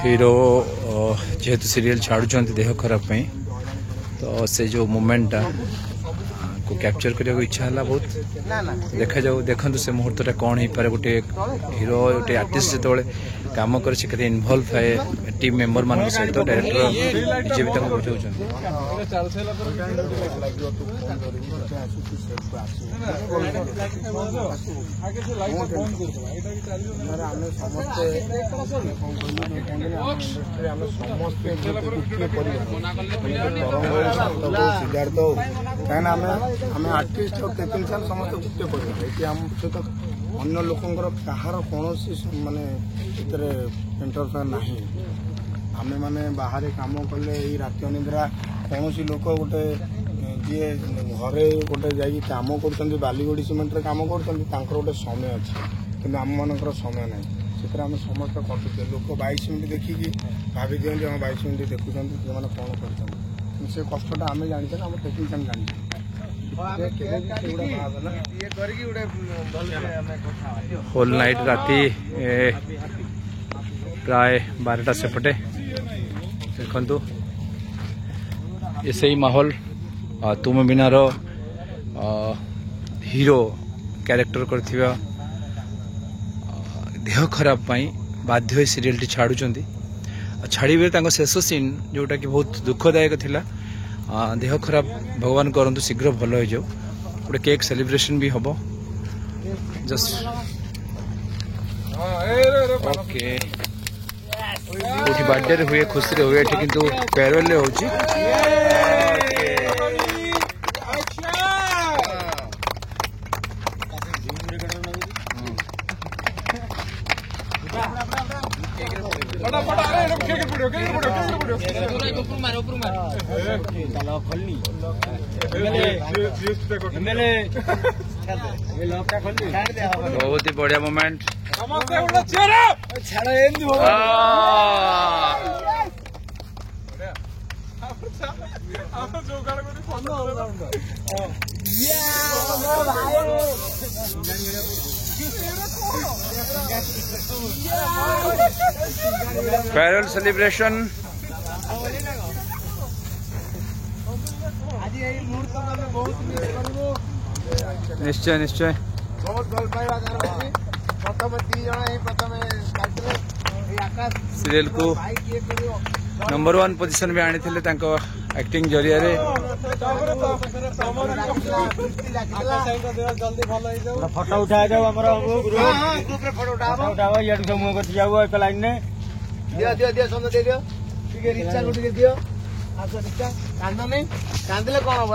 hero जेहेतु serial छाड़ुं देह खराब पे तो से जो मोमेंटा को कैप्चर करने को इच्छा है बहुत देखा जाऊ देखु से मुहूर्तटा कौन हो पारे गोटे हीरो गोटे आर्टिस्ट जो काम कर इनवल्व है टीम मेंबर मान सहित डायरेक्टर निजे भी बुझाऊँ आम आर्टिस्ट और टेक्निशियन समस्त गोटे परिवार आम सहित अन्य लोकंर कहार कौन माने इंटरफेयर ना आम मैंने बाहर कम कले राति अनिद्रा कौन लोक गोटे जी घरे गोटे जाम कर बालीगोड़ी सीमेंट काम कर गोटे समय अच्छे कि आम मान समय ना से आम समस्त कटुचे लोक 22 मिनट देखिकी भाभी दिखते हम 22 मिनट देखुं से कौन कर से कष्टा आम जानते आम टेक्निशियन जानते होल नाइट राति प्राय 12टा सेपटे देखु ऐसे ही माहौल तुम बिनार हीरो कैरेक्टर कर देह खराब बाध्य सीरियल टी छाड़ुं छाड़े शेष सीन जोटा कि बहुत दुखदायक थिला देह खराब भगवान करंतु शीघ्र भल हो जाओ गोटे केक सेलिब्रेशन भी हम जस्ट ओके बर्थडे हुए खुशी हुए किंतु फेयरवेल हो बहुत ही बढ़िया मोमेंट फेयरवेल सेलिब्रेशन निश्चय निश्चय सीरियल को नंबर 1 पोजीशन में आनी थे एक्टिंग जरिया फोटो उठा जाओ मुह कर जाओ एक लाइन ने दे दियो कांदने कौन हम